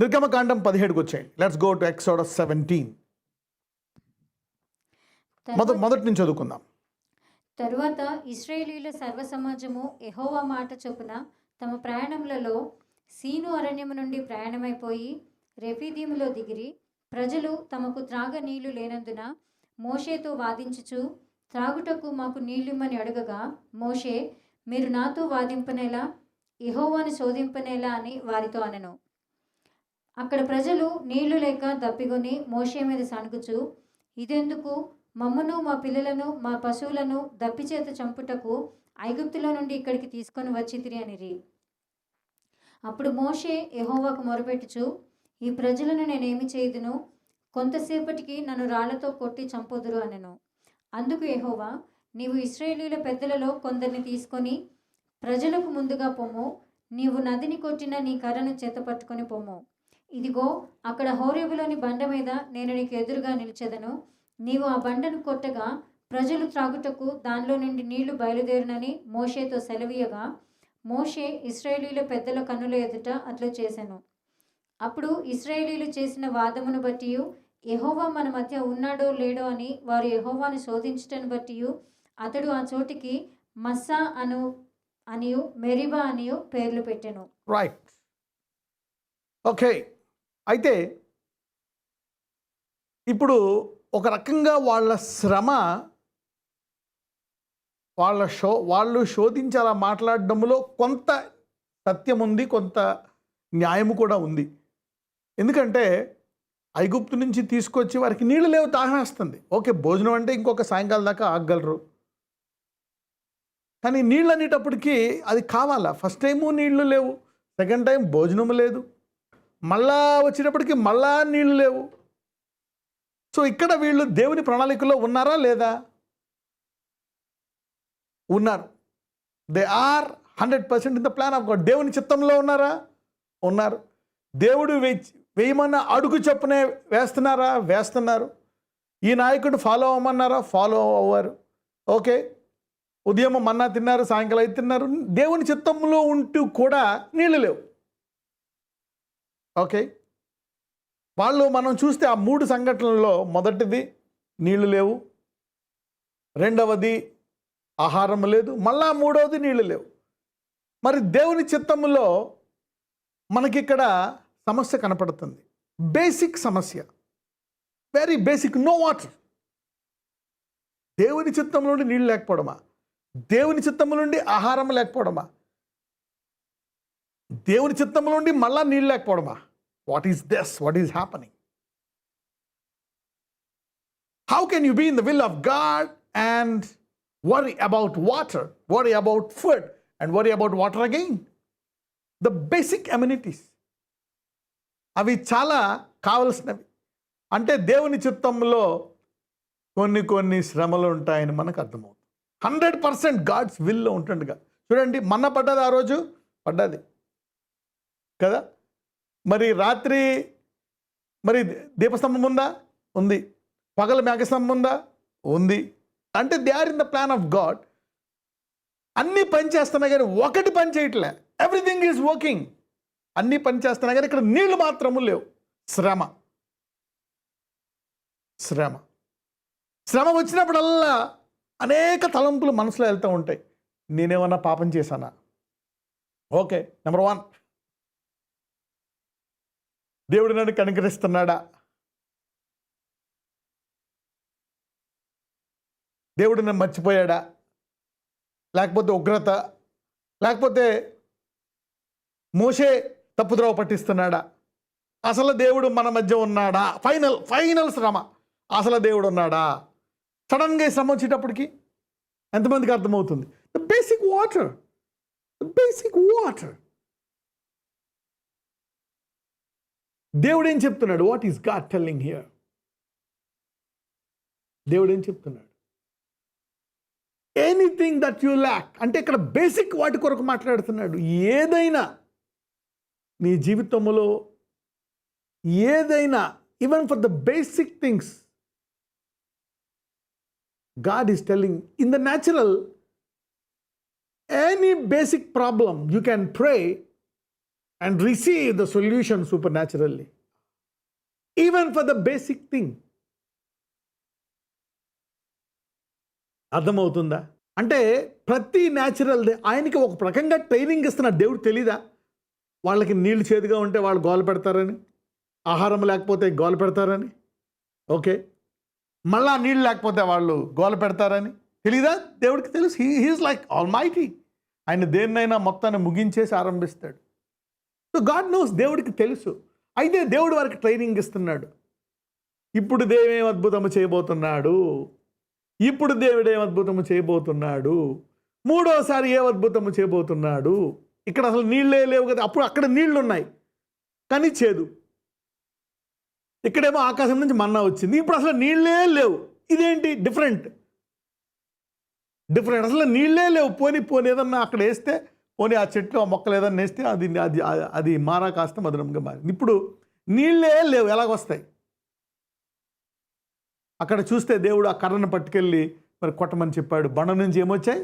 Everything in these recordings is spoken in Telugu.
నిర్గమకాండం 17కి వచ్చేయండి. Let's go to exodus 17. మొదటి నుంచి చదువుకుందాం. తరువాత ఇశ్రాయేలీయుల సర్వ సమాజము యెహోవా మాట చొప్పున తమ ప్రయాణములలో సీను అరణ్యము నుండి ప్రయాణమైపోయి రెఫీదీములో దిగిరి. ప్రజలు తమకు త్రాగ నీళ్లు లేనందున మోషేతో వాదించుచు త్రాగుటకు మాకు నీళ్ళిమ్మని అడగగా, మోషే, మీరు నాతో వాదింపనేలా, యెహోవాను శోధింపనేలా అని వారితో అనెను. అక్కడ ప్రజలు నీళ్లు లేక దప్పిగొని మోషే మీద సణుగుచు, ఇదెందుకు? మమ్మను, మా పిల్లలను, మా పశువులను దప్పిచేత చంపుటకు ఐగుప్తులో నుండి ఇక్కడికి తీసుకొని వచ్చితిరి అనిరి. అప్పుడు మోషే యెహోవాకు మొరపెట్టుచు, ఈ ప్రజలను నేనేమి చేయుదును? కొంతసేపటికి నన్ను రాళ్లతో కొట్టి చంపుదురు అనెను. అందుకు యెహోవా, నీవు ఇశ్రాయేలీయుల పెద్దలలో కొందరిని తీసుకొని ప్రజలకు ముందుగా పొమ్ము. నీవు నదిని కొట్టిన నీ కర్రను చేత పట్టుకొని పొమ్ము. ఇదిగో, అక్కడ హోరేబులోని బండ మీద నేను నీకు ఎదురుగా నిలిచెదను. నీవు ఆ బండను కొట్టగా ప్రజలు త్రాగుటకు దానిలో నుండి నీళ్లు బయలుదేరునని మోషేతో సెలవీయగా, మోషే ఇశ్రాయేలీయుల పెద్దల కన్నుల ఎదుట అట్లా చేశాను. అప్పుడు ఇశ్రాయేలీయులు చేసిన వాదమును బట్టి యెహోవా మన మధ్య ఉన్నాడో లేడో అని వారు యెహోవాను శోధించటను బట్టి అతడు ఆ చోటికి మస్సా అనియు మెరిబా అనియు పేర్లు పెట్టెను. Right, okay. అయితే ఇప్పుడు ఒక రకంగా వాళ్ళ శ్రమ, వాళ్ళు శోధించి అలా మాట్లాడడంలో కొంత సత్యం ఉంది, కొంత న్యాయము కూడా ఉంది. ఎందుకంటే ఐగుప్తు నుంచి తీసుకొచ్చి వారికి నీళ్ళు లేవు, దాహం వేస్తుంది. ఓకే, భోజనం అంటే ఇంకొక సాయంకాలం దాకా ఆగగలరు. కానీ నీళ్ళు అనేటప్పటికీ అది కావాలా? ఫస్ట్ టైము నీళ్లు లేవు, సెకండ్ టైం భోజనం లేదు, మళ్ళా వచ్చేటప్పటికి మళ్ళా నీళ్ళు లేవు. సో ఇక్కడ వీళ్ళు దేవుని ప్రణాళికలో ఉన్నారా లేదా? ఉన్నారు. They are 100% in the plan of God. దేవుని చిత్తంలో ఉన్నారా? ఉన్నారు. దేవుడు వేయమన్న అడుగు చొప్పునే వేస్తున్నారా? వేస్తున్నారు. ఈ నాయకుడు ఫాలో అవ్వమన్నారా? ఫాలో అవ్వారు. ఓకే, ఉదయం మన్నా తిన్నారు, సాయంకాలం అయితే తిన్నారు. దేవుని చిత్తంలో ఉంటూ కూడా నీళ్ళు లేవు. ఓకే, వాళ్ళు మనం చూస్తే ఆ 3 సంఘటనల్లో మొదటిది నీళ్లు లేవు, రెండవది ఆహారం లేదు, మళ్ళా మూడవది నీళ్లు లేవు. మరి దేవుని చిత్తములో మనకిక్కడ సమస్య కనపడుతుంది. బేసిక్ సమస్య, వెరీ బేసిక్. No water. దేవుని చిత్తం నుండి నీళ్ళు లేకపోవడమా? దేవుని చిత్తము నుండి ఆహారం లేకపోవడమా? దేవుని చిత్తము నుండి మళ్ళా నీళ్ళు లేకపోవడమా? What is this? What is happening? How can you be in the will of God and worry about water, worry about food, and worry about water again? The basic amenities. అవి చాలా కావలసినవి. అంటే దేవుని చిత్తంలో కొన్ని శ్రమలు ఉంటాయని మనకు అర్థమవుతుంది. 100% గాడ్స్ విల్లో ఉంటుండగా. చూడండి, మన్నా పడ్డది, ఆ రోజు పడ్డది కదా. మరి రాత్రి మరి దీపస్తంభం ఉందా? ఉంది. పగల మేఘస్తంభం ఉందా? ఉంది. అంటే they are in the plan of God. అన్నీ పని చేస్తున్నా కానీ ఒకటి పని చేయట్లే. Everything is working. అన్నీ పని చేస్తున్నా కానీ ఇక్కడ నీళ్లు మాత్రము లేవు. శ్రమ శ్రమ శ్రమ వచ్చినప్పుడల్లా అనేక తలంపులు మనసులో వెళ్తూ ఉంటాయి. నేనేమన్నా పాపం చేశానా? ఓకే, నెంబర్ 1, దేవుడు నన్ను కనికరిస్తున్నాడా? దేవుడు నన్ను మర్చిపోయాడా? లేకపోతే ఉగ్రత, లేకపోతే మోషే తప్పుద్రోవ పట్టిస్తున్నాడా? అసలు దేవుడు మన మధ్య ఉన్నాడా? ఫైనల్ శ్రమ. అసలు దేవుడు ఉన్నాడా? సడన్గా శ్రమ వచ్చేటప్పటికి ఎంతమందికి అర్థమవుతుంది? The basic water. దేవుడు ఏం చెప్తున్నాడు? What is God telling here? దేవుడు ఏం చెప్తున్నాడు? ఎనీథింగ్ దట్ యు ల్యాక్, అంటే ఇక్కడ బేసిక్ వాటి కొరకు మాట్లాడుతున్నాడు. ఏదైనా నీ జీవితంలో, ఏదైనా, even for the basic things, God is telling. In the natural, any basic problem you can pray and receive the solution supernaturally. Even for the basic thing. అర్థమవుతుందా? అంటే ప్రతి న్యాచురల్ ఆయనకి ఒక రకంగా ట్రైనింగ్ ఇస్తున్న దేవుడు తెలీదా? వాళ్ళకి నీళ్లు చేదుగా ఉంటే వాళ్ళు గోల పెడతారని, ఆహారం లేకపోతే గోల పెడతారని, ఓకే, మళ్ళా నీళ్ళు లేకపోతే వాళ్ళు గోల పెడతారని తెలీదా? దేవుడికి తెలుసు. He is like almighty. ఆయన దేన్నైనా మొత్తాన్ని ముగించేసి ఆరంభిస్తాడు. సో గాడ్ నోస్, దేవుడికి తెలుసు. అయితే దేవుడు వారికి ట్రైనింగ్ ఇస్తున్నాడు. ఇప్పుడు దేవుడేం అద్భుతము చేయబోతున్నాడు, ఇప్పుడు దేవుడేం అద్భుతము చేయబోతున్నాడు, మూడోసారి ఏ అద్భుతము చేయబోతున్నాడు. ఇక్కడ అసలు నీళ్ళే లేవు కదా, అప్పుడు అక్కడ నీళ్లు ఉన్నాయి కానీ చేదు. ఇక్కడేమో ఆకాశం నుంచి మన్నా వచ్చింది, ఇప్పుడు అసలు నీళ్ళే లేవు. ఇదేంటి డిఫరెంట్. అసలు నీళ్ళే లేవు. పోనీ ఏదన్నా అక్కడ వేస్తే, పోనీ ఆ చెట్లు ఆ మొక్కలు ఏదన్నా వేస్తే అది అది అది మారా కాస్త మధురంగా మారింది. ఇప్పుడు నీళ్ళే లేవు, ఎలాగొస్తాయి? అక్కడ చూస్తే దేవుడు ఆ కర్రను పట్టుకెళ్ళి మరి కొట్టమని చెప్పాడు. బండ నుంచి ఏమొచ్చాయి?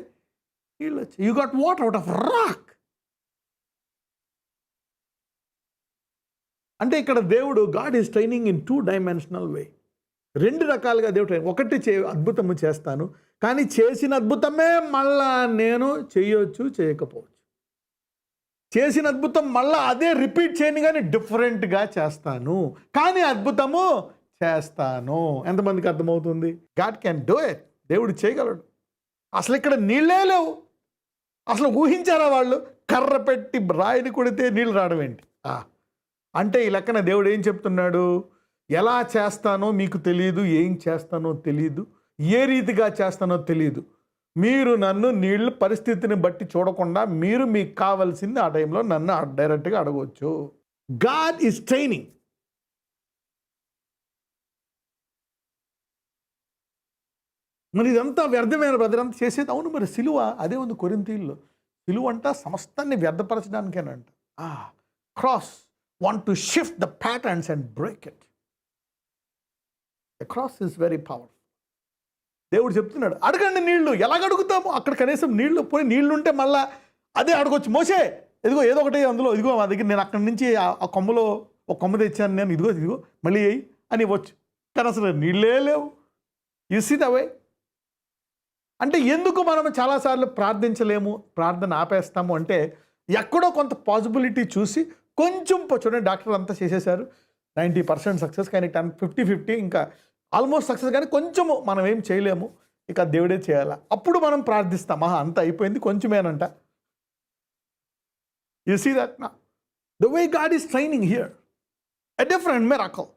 నీళ్ళు వచ్చాయి. You got water out of rock. అంటే ఇక్కడ దేవుడు, God is training in 2 dimensional వే. 2 రకాలుగా దేవుడు ఒకటి అద్భుతము చేస్తాను, కానీ చేసిన అద్భుతమే మళ్ళా నేను చేయొచ్చు, చేయకపోవచ్చు. చేసిన అద్భుతం మళ్ళా అదే రిపీట్ చేయను కానీ డిఫరెంట్గా చేస్తాను, కానీ అద్భుతము చేస్తాను. ఎంతమందికి అర్థమవుతుంది? God can do it. దేవుడు చేయగలడు. అసలు ఇక్కడ నీళ్ళే లేవు. అసలు ఊహించారా వాళ్ళు? కర్ర పెట్టి రాయిని కొడితే నీళ్ళు రావడం ఏంటి? అంటే ఈ లెక్కన దేవుడు ఏం చెప్తున్నాడు? ఎలా చేస్తానో మీకు తెలియదు, ఏం చేస్తానో తెలియదు, ఏ రీతిగా చేస్తానో తెలియదు. మీరు నన్ను నీళ్ళ పరిస్థితిని బట్టి చూడకుండా మీరు మీకు కావాల్సింది ఆ టైంలో నన్ను డైరెక్ట్గా అడగవచ్చు. God is training. మరి ఇదంతా వ్యర్థమైన బ్రదర్ అంతా చేసేది. అవును, మరి సిలువ అదే ఉంది కొరింథీయుల్లో. సిలువ అంట సమస్తాన్ని వ్యర్థపరచడానికేనంట. Cross want to shift the patterns and break it. The cross is very powerful. దేవుడు చెప్తున్నాడు, అడగండి నీళ్లు. ఎలాగ అడుగుతాము? అక్కడ కనీసం నీళ్లు పోయి నీళ్లు ఉంటే మళ్ళా అదే అడగొచ్చు. మోసే ఇదిగో ఏదో ఒకటి అందులో, ఇదిగో మా దగ్గర నేను అక్కడి నుంచి ఆ కొమ్మలో ఒక కొమ్మ తెచ్చాను నేను, ఇదిగో మళ్ళీ వేయి అని ఇవ్వచ్చు. కానీ అసలు నీళ్ళే లేవు. You see the way. అంటే ఎందుకు మనం చాలాసార్లు ప్రార్థించలేము, ప్రార్థన ఆపేస్తాము అంటే ఎక్కడో కొంత పాసిబిలిటీ చూసి కొంచెం చూడండి, డాక్టర్ అంతా చేసేసారు 90% సక్సెస్, కానీ 50-50 ఇంకా ఆల్మోస్ట్ సక్సెస్, కానీ కొంచెము మనం ఏం చేయలేము, ఇక దేవుడే చేయాలా. అప్పుడు మనం ప్రార్థిస్తాం, అంత అయిపోయింది కొంచెమేనంట. యు సీ దట్ నా the way God is training here a different miracle.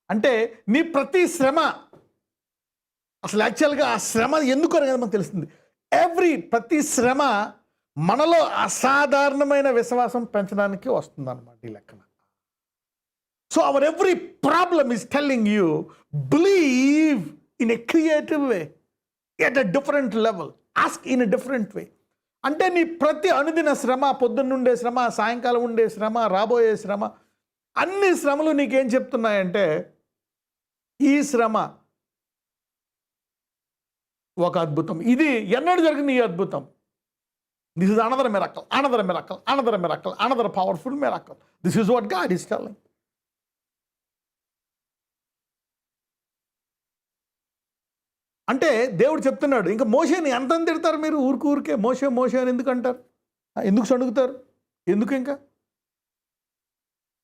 అంటే నీ ప్రతి శ్రమ, అసలు యాక్చువల్గా ఆ శ్రమ ఎందుకు అనేది మనకు తెలుస్తుంది. ప్రతి శ్రమ మనలో అసాధారణమైన విశ్వాసం పెంచడానికి వస్తుందన్నమాట ఈ లెక్కన. So our every problem is telling you believe in a creative way, at a different level, ask in a different way. అంటే నీ ప్రతి అనుదిన శ్రమ, పొద్దున్నుండే శ్రమ, సాయంకాలం ఉండే శ్రమ, రాబోయే శ్రమ, అన్ని శ్రమలు నీకేం చెప్తున్నాయంటే ఈ శ్రమ ఒక అద్భుతం. ఇది ఎన్నడూ జరిగిన ఈ అద్భుతం. This is another miracle, another miracle, another miracle, another powerful miracle. This is what God is telling. అంటే దేవుడు చెప్తున్నాడు, ఇంకా మోషేని ఎంత తిడతారు మీరు? ఊరికే మోషే అని ఎందుకు అంటారు? ఎందుకు సణుగుతారు? ఎందుకు ఇంకా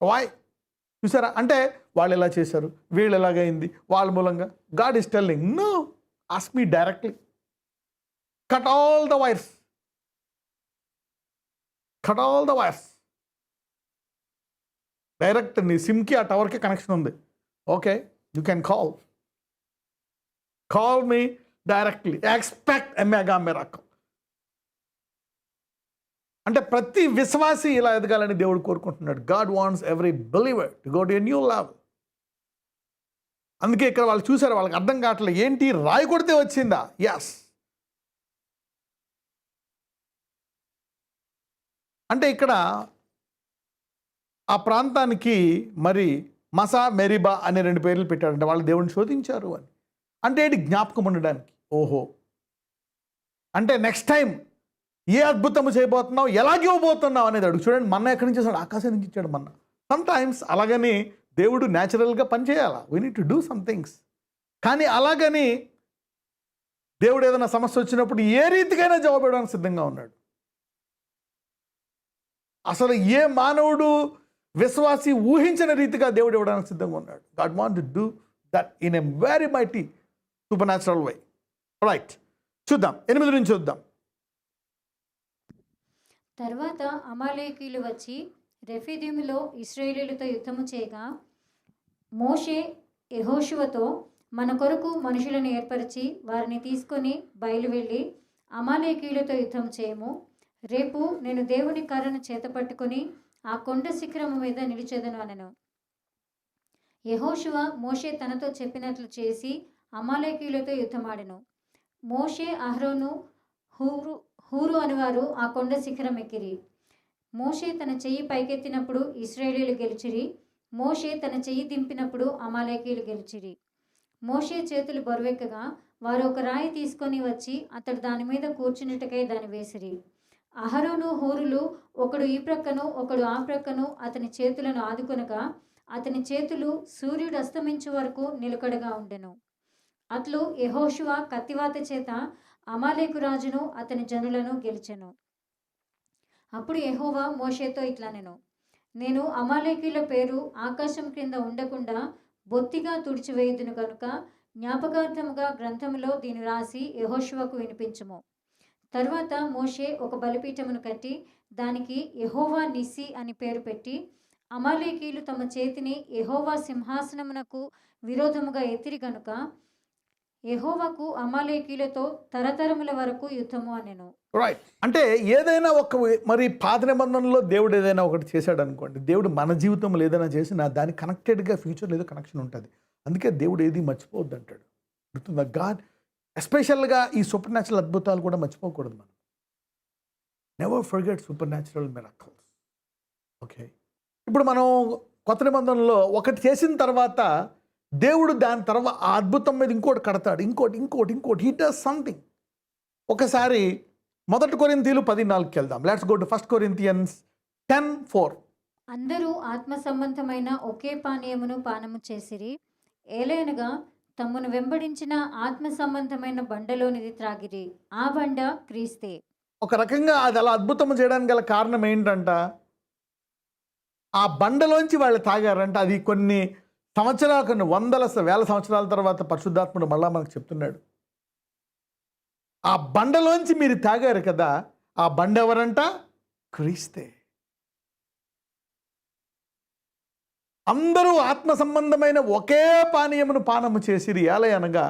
వాయ్? చూసారా? అంటే వాళ్ళు ఎలా చేశారు, వీళ్ళు ఎలాగైంది, వాళ్ళ మూలంగా. God is telling, no, ask me directly. Cut all the wires. Cut all the wires. Direct నీ సిమ్కి ఆ టవర్కి కనెక్షన్ ఉంది. Okay, you can call me directly. Expect a mega miracle. అంటే ప్రతి విశ్వాసి ఇలా ఎదగాలని దేవుడు కోరుకుంటున్నాడు. God wants every believer to go to a new level. అందుకే ఇక్కడ వాళ్ళు చూసారు, వాళ్ళకి అర్థం కావట్లేదు, ఏంటి రాయి కొడితే వచ్చిందా? ఎస్. అంటే ఇక్కడ ఆ ప్రాంతానికి మరి మసా మెరీబా అనే 2 పేర్లు పెట్టాడంటే వాళ్ళు దేవుడిని శోధించారు అని. అంటే ఏంటి? జ్ఞాపకం ఉండడానికి. ఓహో, అంటే నెక్స్ట్ టైం ఏ అద్భుతము చేయబోతున్నావు, ఎలాగివ్వబోతున్నావు అనేది అడుగు. చూడండి, మన్న ఎక్కడి నుంచి ఇచ్చాడు? ఆకాశం నుంచి ఇచ్చాడు మన్న. సమ్టైమ్స్ అలాగని దేవుడు న్యాచురల్గా పనిచేయాలా, we need to do some things. కానీ అలాగని దేవుడు ఏదైనా సమస్య వచ్చినప్పుడు ఏ రీతికైనా జవాబు ఇవ్వడానికి సిద్ధంగా ఉన్నాడు. అసలు ఏ మానవుడు విశ్వాసి ఊహించిన రీతిగా దేవుడు ఇవ్వడానికి సిద్ధంగా ఉన్నాడు. God want to do that in a very mighty super natural way. Right, చూద్దాం 8 నుంచి చూద్దాం. తర్వాత అమాలేకీయులు వచ్చి రెఫీదీములో ఇశ్రాయేలీయులతో యుద్ధము చేయగా మోషే యెహోషువతో, మన కొరకు మనుషులను ఏర్పరిచి వారిని తీసుకొని బయలువెళ్ళి అమాలేకీయులతో యుద్ధం చేయము. రేపు నేను దేవుని కర్రను చేతపట్టుకొని ఆ కొండ శిఖరము మీద నిలిచెదను అనెను. యెహోషువ మోషే తనతో చెప్పినట్లు చేసి అమాలేకీయులతో యుద్ధమాడెను. మోషే, అహరోను, హూరు అనువారు ఆ కొండ శిఖరం ఎక్కిరి. మోషే తన చెయ్యి పైకెత్తినప్పుడు ఇశ్రాయేలీయులు గెలిచిరి. మోషే తన చెయ్యి దింపినప్పుడు అమాలేకీయులు గెలిచిరి. మోషే చేతులు బరువెక్కగా వారు ఒక రాయి తీసుకొని వచ్చి అతడు దాని మీద కూర్చున్నట్టుకై దాన్ని వేసిరి. అహరోను, హూరులు ఒకడు ఈ ప్రక్కను ఒకడు ఆ ప్రక్కను అతని చేతులను ఆదుకొనగా అతని చేతులు సూర్యుడు అస్తమించు వరకు నిలకడగా ఉండెను. అట్లు యెహోషువ కత్తివాత చేత అమాలేకు రాజును అతని జనులను గెలిచెను. అప్పుడు యెహోవా మోషేతో ఇట్లనెను, నేను అమాలేకీయుల పేరు ఆకాశం క్రింద ఉండకుండా బొత్తిగా తుడిచివేయుదును కనుక జ్ఞాపకార్థముగా గ్రంథములో దీని రాసి యెహోషువకు వినిపించుము. తర్వాత మోషే ఒక బలిపీఠమును కట్టి దానికి యెహోవా నిస్సి అని పేరు పెట్టి, అమాలేకీయులు తమ చేతిని యెహోవా సింహాసనమునకు విరోధముగా ఎత్తిరి కనుక యెహోవాకు అమాలేకీయులతో తరతరముల వరకు యుద్ధము అనెను. రైట్, అంటే ఏదైనా ఒక మరి పాత నిబంధనలో దేవుడు ఏదైనా ఒకటి చేశాడు అనుకోండి, దేవుడు మన జీవితంలో ఏదైనా చేసినా దానికి కనెక్టెడ్గా ఫ్యూచర్లో ఏదో కనెక్షన్ ఉంటుంది. అందుకే దేవుడు ఏది మర్చిపోవద్దు అంటాడు. గుర్తుందా? గాడ్ ఎస్పెషల్గా ఈ సూపర్ న్యాచురల్ అద్భుతాలు కూడా మర్చిపోకూడదు మనం. Never forget super natural miracles. Okay, ఇప్పుడు మనం కొత్త నిబంధనలో ఒకటి చేసిన తర్వాత దేవుడు దాని తర్వాత ఆ అద్భుతం మీద ఇంకోటి కడతాడు, ఇంకోటి హీ డస్ సంథింగ్. ఒకసారి 1 కొరింథీయులు 10:4కి వెళ్దాం. Let's go to 1 Corinthians 10:4. అందరూ ఆత్మ సంబంధమైన ఒకే పానీయమును పానము చేసిరి, ఏలైనగా తమ్మును వెంబడించిన ఆత్మ సంబంధమైన బండలోనిది త్రాగిరి, ఆ బండ క్రీస్తే. ఒక రకంగా అది అలా అద్భుతం చేయడానికి గల కారణం ఏంటంట? ఆ బండలోంచి వాళ్ళు తాగారంట. అది కొన్ని సంవత్సరాలు, కొన్ని వేల సంవత్సరాల తర్వాత పరిశుద్ధాత్ముడు మళ్ళా మనకు చెప్తున్నాడు, ఆ బండలోంచి మీరు తాగారు కదా, ఆ బండ ఎవరంట? క్రీస్తే. అందరూ ఆత్మ సంబంధమైన ఒకే పానీయమును పానము చేసిరి, ఏలయనగా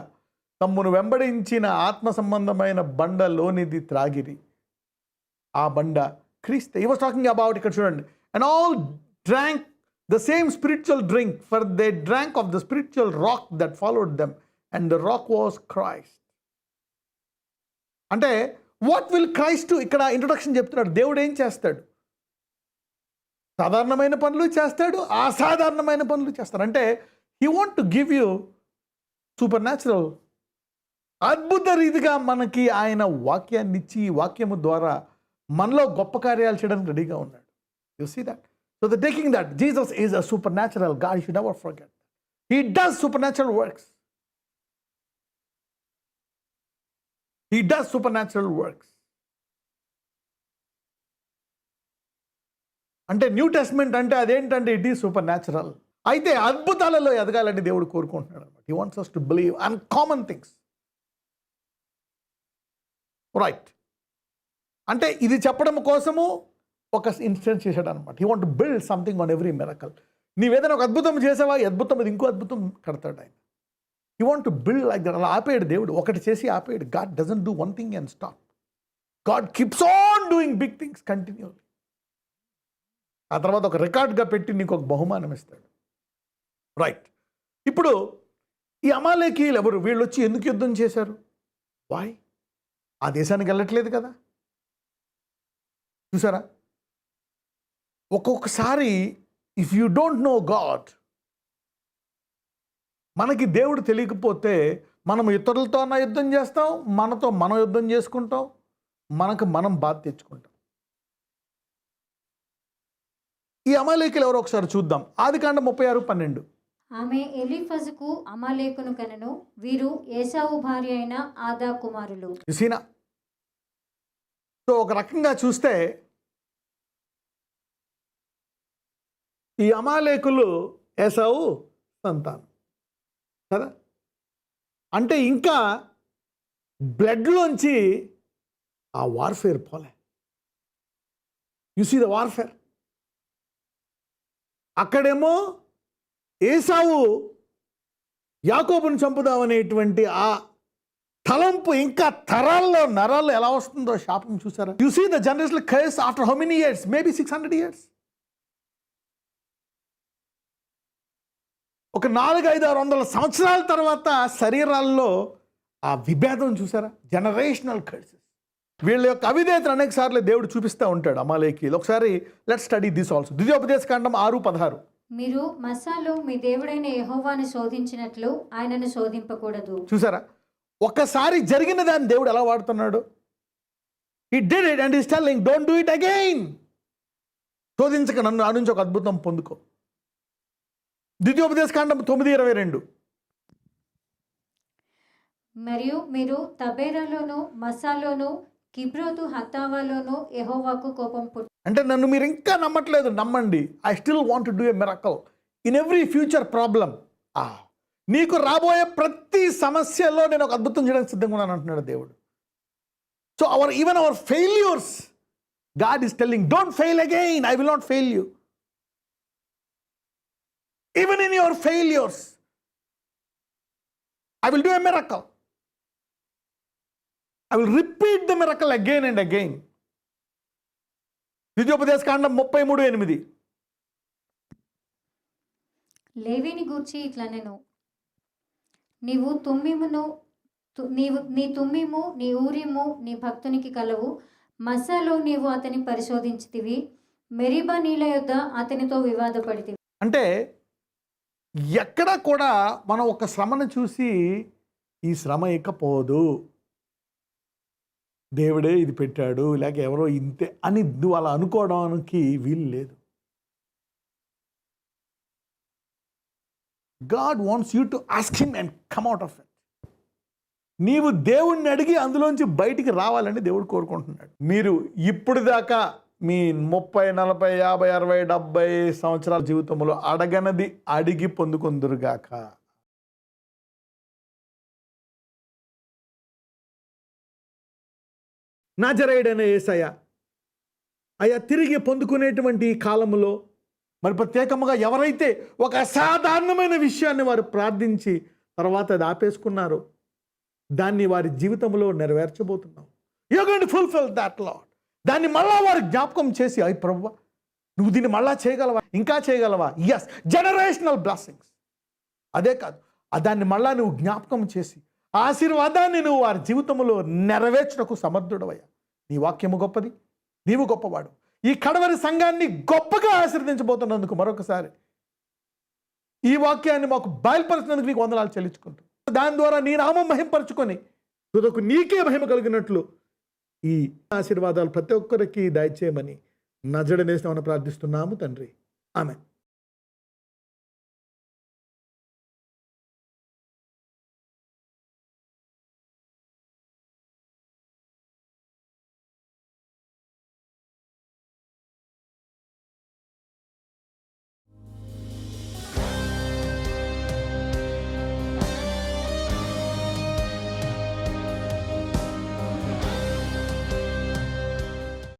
తమ్మును వెంబడించిన ఆత్మ సంబంధమైన బండలోనిది త్రాగిరి, ఆ బండ క్రీస్తే. ఈ వాస్ టాకింగ్ అబౌట్, ఇక్కడ చూడండి, and all drank the same spiritual drink, for they drank of the spiritual rock that followed them, and the rock was Christ. అంటే వాట్ విల్ క్రైస్ట్, ఇక్కడ ఇంట్రొడక్షన్ చెప్తున్నాడు. దేవుడు ఏం చేస్తాడు? సాధారణమైన పనులు చేస్తాడు, అసాధారణమైన పనులు చేస్తాడు. అంటే he want to give you super natural, అద్భుత రీతిగా మనకి ఆయన వాక్యాన్ని ఇచ్చి, వాక్యము ద్వారా మనలో గొప్ప కార్యాలు చేయడానికి రెడీగా ఉన్నాడు. You see that? So the taking that Jesus is a supernatural God, you should never forget. He does supernatural works. He does supernatural works. అంటే న్యూ టెస్ట్మెంట్ అంటే అదేంటంటే ఇట్ ఈస్ సూపర్ న్యాచురల్. అయితే అద్భుతాలలో ఎదగాలని దేవుడు కోరుకుంటున్నాడు అనమాట. He wants us to believe uncommon things. Right, అంటే ఇది చెప్పడం కోసము ఒక ఇన్స్టెన్స్ చేశాడు అనమాట. He want to build something on every miracle. నీవేదైనా ఒక అద్భుతం చేసావా, ఈ అద్భుతం మీద ఇంకో అద్భుతం కడతాడు ఆయన. He want to build like that. అలా ఆపేయడు దేవుడు, ఒకటి చేసి ఆపేయడు. God doesn't do one thing and stop. God keeps on doing big things continuously. ఆ తర్వాత ఒక రికార్డ్గా పెట్టి నీకు ఒక బహుమానం ఇస్తాడు. రైట్, ఇప్పుడు ఈ అమాలేకీయులు ఎవరు? వీళ్ళు వచ్చి ఎందుకు యుద్ధం చేశారు? వాయ్? ఆ దేశానికి వెళ్ళట్లేదు కదా. చూసారా, ఒక్కొక్కసారి if you don't know God, మనకి దేవుడు తెలియకపోతే మనం ఇతరులతో యుద్ధం చేస్తాం, మనతో మనం యుద్ధం చేసుకుంటాం, మనం బాధ తెచ్చుకుంటాం. ఈ అమాలేకులు ఎవరో ఒకసారి చూద్దాం. ఆదికాండం 36:12. ఆమె ఎలీఫజుకు అమాలేకును కనెను. వీరు ఏసావు భార్య అయిన ఆదా కుమారులు. చూసినా, సో ఒక రకంగా చూస్తే ఈ అమాలేకులు ఏసావు సంతానం కదా. అంటే ఇంకా బ్లడ్లోంచి ఆ వార్ఫేర్ పోలే. You see the warfare. అక్కడేమో ఏసావు యాకోబుని చంపుదామనేటువంటి ఆ తలంపు ఇంకా తరాల్లో నరాల్లో ఎలా వస్తుందో శాపం చూసారా. You see the generational curse after how many years? Maybe 600 years. ఒక 400-500 సంవత్సరాల తర్వాత శరీరాల్లో ఆ విభేదం చూసారా. Generational curses. వీళ్ళ యొక్క అవిధేయతను అనేక సార్లు దేవుడు చూపిస్తూ ఉంటాడు అమాలేకీలు. ఒకసారి లెట్ స్టడీ దిస్ ఆల్సో. ద్వితీయోపదేశకాండం 6:16. మీరు మస్సాలో మీ దేవుడైన యెహోవాను శోధించినట్లు ఆయనను శోధింపకూడదు. చూసారా, ఒకసారి జరిగిన దాన్ని దేవుడు ఎలా వాడుతున్నాడు. He did it and he's telling, don't do it again. శోధించక నన్ను ఆ నుంచి ఒక అద్భుతం పొందుకో. ద్వితీయోపదేశకాండం 9:22. మరియు మీరు తబేరాలోను మస్సాలోను కిబ్రోతు హత్తావాలోను యెహోవాకు కోపం పుట్టు. అంటే నన్ను మీరు ఇంకా నమ్మట్లేదు, నమ్మండి. I still want to do a miracle in every future problem. నీకు రాబోయే ప్రతి సమస్యలో నేను ఒక అద్భుతం చేయడానికి సిద్ధంగా ఉన్నాను అంటున్నాడు దేవుడు. So even hour failures, God is telling, don't fail again, I will not fail you. Even in your failures I will do a miracle. I will repeat the miracle again and again. ద్వితీయోపదేశకాండం 33:8. లేవీని గూర్చి ఇట్లా నేను, నీవు తుమ్మిమును నీ తుమ్మిము నీ ఊరిము నీ భక్తునికి కలవు. మస్సాలో నీవు అతని పరిశోధించితివి, మెరీబా నీళ్ళ యొద్ద అతనితో వివాదపడితివి. అంటే ఎక్కడ కూడా మనం ఒక శ్రమను చూసి ఈ శ్రమ ఇకపోదు, దేవుడే ఇది పెట్టాడు, లేక ఎవరో ఇంతే అని నువ్వు అలా అనుకోవడానికి వీలు లేదు. God wants you to ask him and come out of it. నీవు దేవుణ్ణి అడిగి అందులోంచి బయటికి రావాలని దేవుడు కోరుకుంటున్నాడు. మీరు ఇప్పుడు దాకా మీ 30, 40, 50, 60, 70 సంవత్సరాల జీవితంలో అడగనది అడిగి పొందుకొందురుగాక. నజరేయుడైన యేసయ్య అయ్యా తిరిగి పొందుకునేటువంటి కాలంలో మరి ప్రత్యేకంగా ఎవరైతే ఒక అసాధారణమైన విషయాన్ని వారు ప్రార్థించి తర్వాత అది ఆపేసుకున్నారో దాన్ని వారి జీవితంలో నెరవేర్చబోతున్నావు. You are going to fulfil that lord. దాన్ని మళ్ళా వారు జ్ఞాపకం చేసి, అయ్య ప్రభువా నువ్వు దీన్ని మళ్ళా చేయగలవా, ఇంకా చేయగలవా. Yes, generational blessings. అదే కాదు, దాన్ని మళ్ళా నువ్వు జ్ఞాపకం చేసి ఆశీర్వాదాన్ని నువ్వు వారి జీవితంలో నెరవేర్చుటకు సమర్థుడవయ్యా. నీ వాక్యము గొప్పది, నీవు గొప్పవాడు. ఈ కడవరి సంఘాన్ని గొప్పగా ఆశీర్వదించబోతున్నందుకు మరొకసారి ఈ వాక్యాన్ని మాకు బయలుపరిచినందుకు నీకు వందనాలు చెల్లించుకుంటూ, దాని ద్వారా నీ నామం మహింపరచుకొని తుదకు నీకే మహిమ కలిగినట్లు ఈ ఆశీర్వాదాలు ప్రతి ఒక్కరికి దయచేయమని నజరేయుడైన యేసునామమున ప్రార్థిస్తున్నాము తండ్రి. ఆమేన్.